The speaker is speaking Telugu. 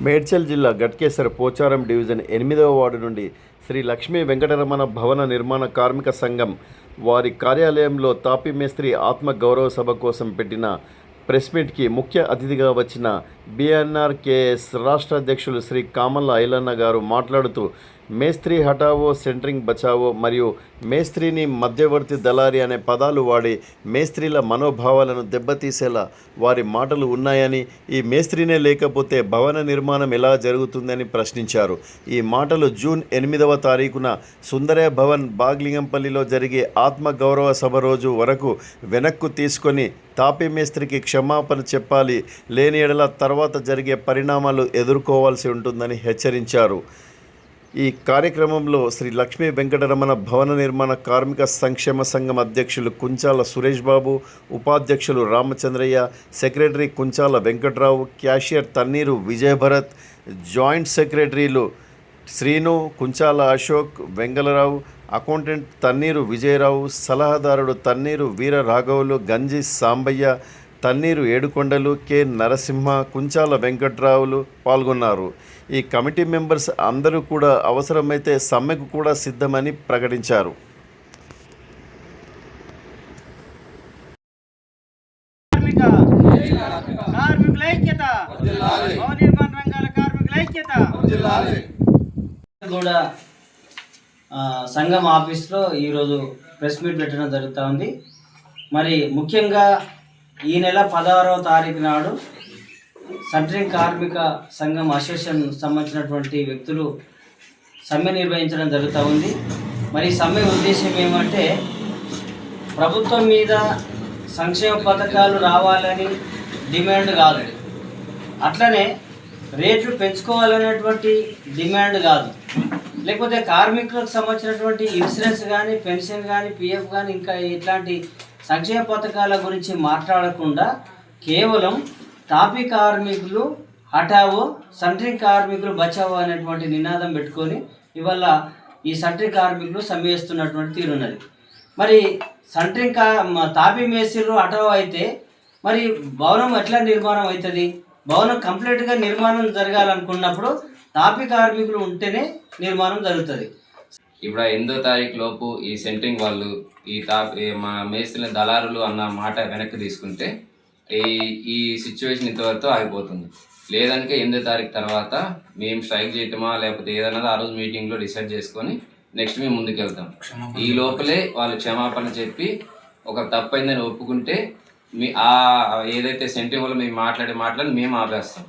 మేడ్చల్ జిల్లా గట్కేసర్ పోచారం డివిజన్ 8వ వార్డు నుండి శ్రీ లక్ష్మీ వెంకటరమణ భవన నిర్మాణ కార్మిక సంఘం వారి కార్యాలయంలో తాపీ మేస్త్రి ఆత్మ గౌరవ సభ కోసం పెట్టిన ప్రెస్ మీట్కి ముఖ్య అతిథిగా వచ్చిన బీఎన్ఆర్కేఎస్ రాష్ట్ర అధ్యక్షులు శ్రీ కామల్ల ఐలన్న గారు మాట్లాడుతూ మేస్త్రి హటావో సెంట్రింగ్ బచావో మరియు మేస్త్రిని మధ్యవర్తి దళారి అనే పదాలు వాడి మేస్త్రీల మనోభావాలను దెబ్బతీసేలా వారి మాటలు ఉన్నాయని, ఈ మేస్త్రినే లేకపోతే భవన నిర్మాణం ఎలా జరుగుతుందని ప్రశ్నించారు. ఈ మాటలు జూన్ 8వ తారీఖున సుందరయ్య భవన్ బాగ్లింగంపల్లిలో జరిగే ఆత్మ గౌరవ సభ రోజు వరకు వెనక్కు తీసుకొని తాపీ మేస్త్రికి క్షమాపణ చెప్పాలి, లేని ఎడల తర్వాత జరిగే పరిణామాలు ఎదుర్కోవాల్సి ఉంటుందని హెచ్చరించారు. ఈ కార్యక్రమంలో శ్రీ లక్ష్మీ వెంకటరమణ భవన నిర్మాణ కార్మిక సంక్షేమ సంఘం అధ్యక్షులు కుంచాల సురేష్ బాబు, ఉపాధ్యక్షులు Ramachandraiah, secretary Kunchala Venkatrao, cashier Tanneeru Vijayabharat, joint సెక్రటరీలు శ్రీను, కుంచాల అశోక్, వెంగళరావు, అకౌంటెంట్ తన్నీరు విజయరావు, సలహాదారుడు తన్నీరు వీర రాఘవులు, గంజి సాంబయ్య, తన్నీరు ఏడుకొండలు, కె నరసింహ, కుంచాల వెంకట్రావులు పాల్గొన్నారు. ఈ కమిటీ మెంబర్స్ అందరూ కూడా అవసరమైతే సమ్మెకు కూడా సిద్ధమని ప్రకటించారు. కూడా సంఘం ఆఫీస్లో ఈరోజు ప్రెస్ మీట్ పెట్టడం జరుగుతూ ఉంది. మరి ముఖ్యంగా ఈ నెల 16వ తారీఖు నాడు సెంట్రింగ్ కార్మిక సంఘం అసోసియేషన్ సంబంధించినటువంటి వ్యక్తులు సమ్మె నిర్వహించడం జరుగుతూ ఉంది. మరి సమ్మె ఉద్దేశం ఏమంటే ప్రభుత్వం మీద సంక్షేమ పథకాలు రావాలని డిమాండ్ కాదు, అట్లనే రేట్లు పెంచుకోవాలనేటువంటి డిమాండ్ కాదు, లేకపోతే కార్మికులకు సంబంధించినటువంటి ఇన్సూరెన్స్ కానీ, పెన్షన్ కానీ, పిఎఫ్ కానీ, ఇంకా ఇట్లాంటి సంక్షేమ పథకాల గురించి మాట్లాడకుండా కేవలం తాపీ కార్మికులు హటావో, సెంట్రింగ్ కార్మికులు బచావో అనేటువంటి నినాదం పెట్టుకొని ఇవాళ ఈ సెంట్రింగ్ కార్మికులు సమ్మె చేస్తున్నటువంటి తీరున్నది. మరి సెంట్రింగ్ తాపీ మేస్త్రీలు హటావో అయితే మరి భవనం ఎట్లా నిర్మాణం అవుతుంది? భవనం కంప్లీట్గా నిర్మాణం జరగాలనుకున్నప్పుడు తాపీ కార్మికులు ఉంటేనే నిర్మాణం జరుగుతుంది. ఇప్పుడు 8వ తారీఖు లోపు ఈ సెంట్రింగ్ వాళ్ళు మా మేస్త్రుల దళారులు అన్న మాట వెనక్కి తీసుకుంటే ఈ సిచ్యువేషన్ ఇంతవరకు ఆగిపోతుంది. లేదంటే 8వ తారీఖు తర్వాత మేము స్ట్రైక్ చేయటమా లేకపోతే ఏదన్నది ఆ రోజు మీటింగ్లో డిసైడ్ చేసుకొని నెక్స్ట్ మేము ముందుకు వెళ్తాం. ఈ లోపలే వాళ్ళు క్షమాపణ చెప్పి ఒక తప్పైందని ఒప్పుకుంటే ఏదైతే సెంట్రింగ్ వల్ల మేము మాట్లాడి మేము ఆపేస్తాం.